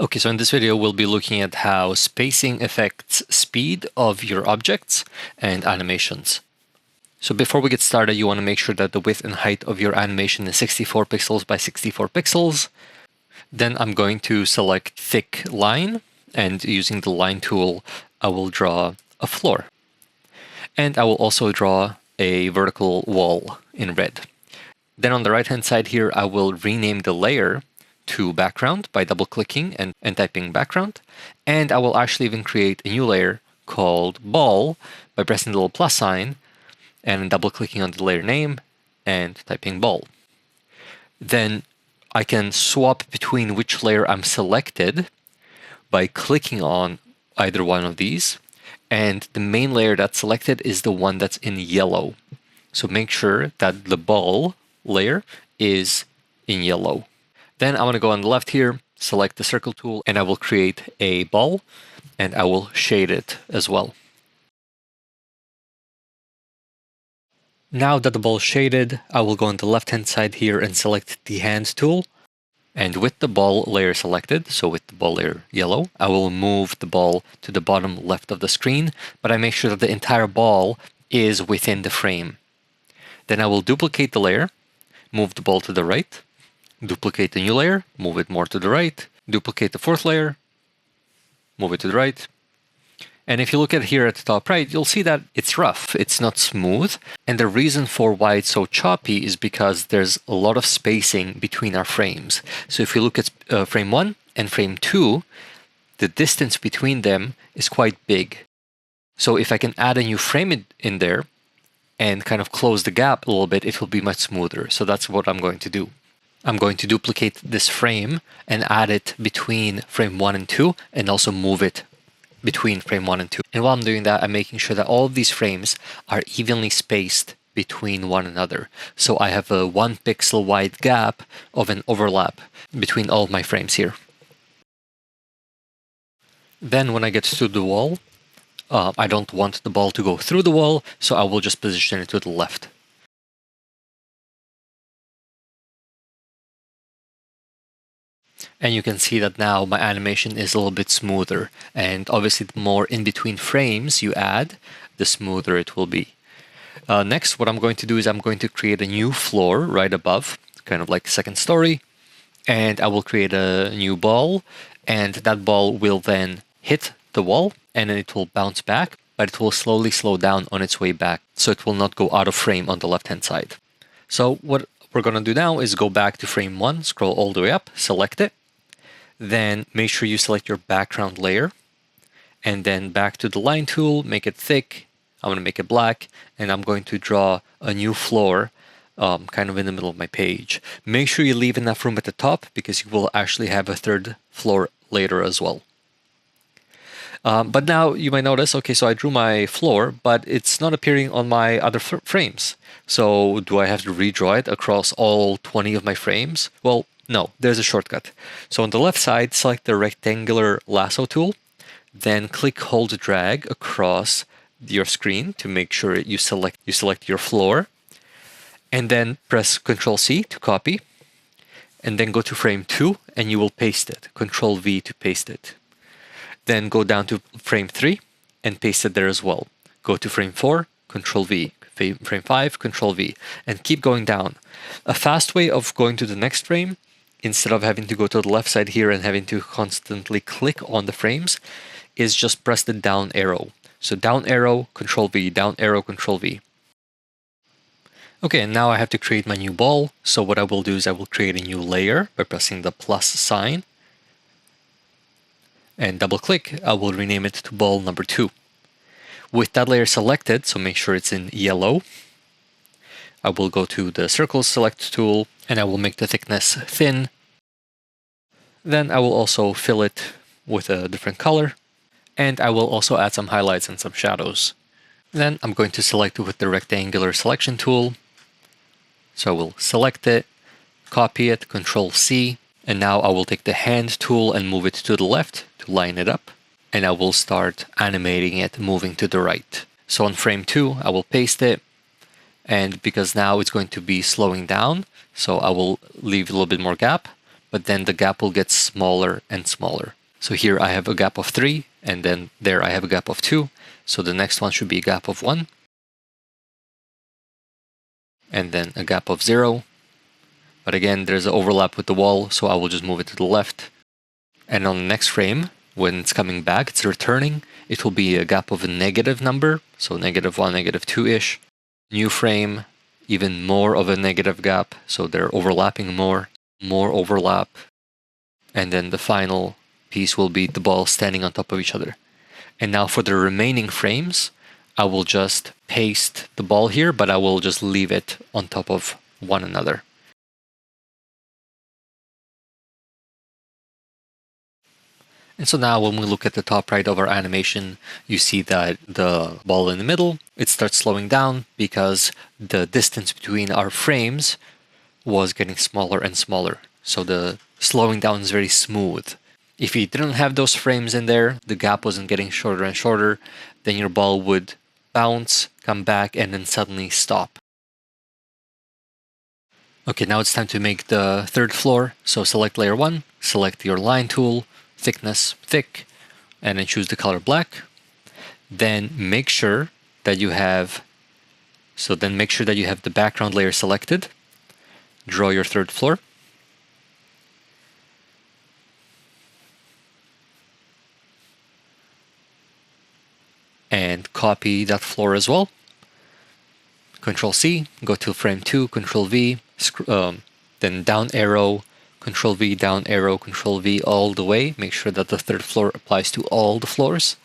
Okay, so in this video, we'll be looking at how spacing affects speed of your objects and animations. So before we get started, you want to make sure that the width and height of your animation is 64 pixels by 64 pixels. Then I'm going to select thick line, and using the line tool, I will draw a floor. And I will also draw a vertical wall in red. Then on the right-hand side here, I will rename the layer to background by double-clicking and typing background. And I will actually even create a new layer called ball by pressing the little plus sign and double-clicking on the layer name and typing ball. Then I can swap between which layer I'm selected by clicking on either one of these. And the main layer that's selected is the one that's in yellow. So make sure that the ball layer is in yellow. Then I want to go on the left here, select the circle tool, and I will create a ball, and I will shade it as well. Now that the ball is shaded, I will go on the left-hand side here and select the hand tool. And with the ball layer selected, so with the ball layer yellow, I will move the ball to the bottom left of the screen, but I make sure that the entire ball is within the frame. Then I will duplicate the layer, move the ball to the right, duplicate the new layer, move it more to the right, duplicate the fourth layer, move it to the right. And if you look at here at the top right, you'll see that it's rough, it's not smooth. And the reason for why it's so choppy is because there's a lot of spacing between our frames. So if you look at frame 1 and frame 2, the distance between them is quite big. So if I can add a new frame in there and kind of close the gap a little bit, it will be much smoother. So that's what I'm going to do. I'm going to duplicate this frame and add it between frame 1 and 2 and also move it between frame 1 and 2. And while I'm doing that, I'm making sure that all of these frames are evenly spaced between one another. So I have a 1 pixel wide gap of an overlap between all of my frames here. Then when I get to the wall, I don't want the ball to go through the wall, so I will just position it to the left. And you can see that now my animation is a little bit smoother. And obviously, the more in between frames you add, the smoother it will be. Next, what I'm going to do is I'm going to create a new floor right above, kind of like second story. And I will create a new ball. And that ball will then hit the wall, and then it will bounce back, but it will slowly slow down on its way back. So it will not go out of frame on the left-hand side. So what we're going to do now is go back to frame 1, scroll all the way up, select it. Then make sure you select your background layer, and then back to the line tool, make it thick. I'm going to make it black, and I'm going to draw a new floor kind of in the middle of my page. Make sure you leave enough room at the top because you will actually have a third floor later as well. But now you might notice, okay, so I drew my floor, but it's not appearing on my other frames. So do I have to redraw it across all 20 of my frames? Well, no, there's a shortcut. So on the left side, select the rectangular lasso tool, then click, hold, drag across your screen to make sure you select your floor, and then press Ctrl C to copy, and then go to frame 2 and you will paste it. Ctrl V to paste it. Then go down to frame 3 and paste it there as well. Go to frame 4, Ctrl V. Frame 5, Ctrl V, and keep going down. A fast way of going to the next frame, instead of having to go to the left side here and having to constantly click on the frames, is just press the down arrow. So down arrow, Ctrl V, down arrow, Ctrl V. Okay, and now I have to create my new ball. So what I will do is I will create a new layer by pressing the plus sign. And double click, I will rename it to ball number 2. With that layer selected, so make sure it's in yellow, I will go to the circle select tool and I will make the thickness thin. Then I will also fill it with a different color, and I will also add some highlights and some shadows. Then I'm going to select it with the rectangular selection tool. So I will select it, copy it, Ctrl C, and now I will take the hand tool and move it to the left to line it up. And I will start animating it moving to the right. So on frame 2, I will paste it. And because now it's going to be slowing down, so I will leave a little bit more gap. but then the gap will get smaller and smaller. So here I have a gap of 3, and then there I have a gap of 2. So the next one should be a gap of 1, and then a gap of 0. But again, there's an overlap with the wall, so I will just move it to the left. And on the next frame, when it's coming back, it's returning, it will be a gap of a negative number, so -1, -2-ish. New frame, even more of a negative gap, so they're overlapping more overlap. And then the final piece will be the ball standing on top of each other. And now for the remaining frames, I will just paste the ball here, but I will just leave it on top of one another. And so now when we look at the top right of our animation, you see that the ball in the middle, it starts slowing down because the distance between our frames was getting smaller and smaller. So the slowing down is very smooth. If you didn't have those frames in there, the gap wasn't getting shorter and shorter, then your ball would bounce, come back, and then suddenly stop. Okay, now it's time to make the third floor. So select layer 1, select your line tool, thickness, thick, and then choose the color black. Then make sure that you have the background layer selected. Draw your third floor. And copy that floor as well. Control C, go to frame 2, Control V, then down arrow, Control V, down arrow, Control V all the way. Make sure that the third floor applies to all the floors.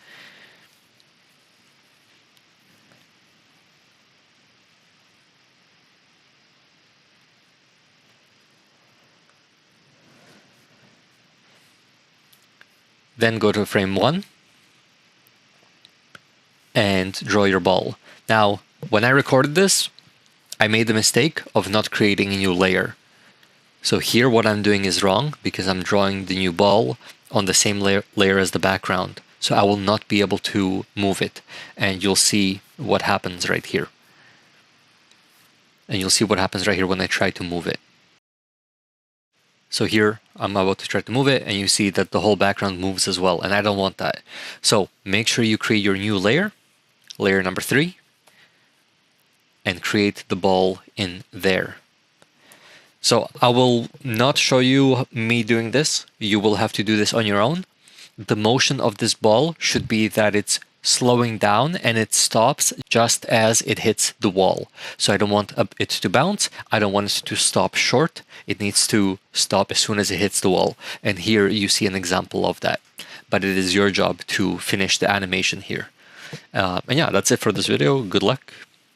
Then go to frame 1 and draw your ball. Now, when I recorded this, I made the mistake of not creating a new layer. So here what I'm doing is wrong because I'm drawing the new ball on the same layer as the background. So I will not be able to move it. And you'll see what happens right here. And you'll see what happens right here when I try to move it. So here I'm about to try to move it and you see that the whole background moves as well. And I don't want that. So make sure you create your new layer, layer number 3, and create the ball in there. So I will not show you me doing this. You will have to do this on your own. The motion of this ball should be that it's slowing down and it stops just as it hits the wall. So I don't want it to bounce. I don't want it to stop short. It needs to stop as soon as it hits the wall. And here you see an example of that. But it is your job to finish the animation here. And yeah, that's it for this video. Good luck.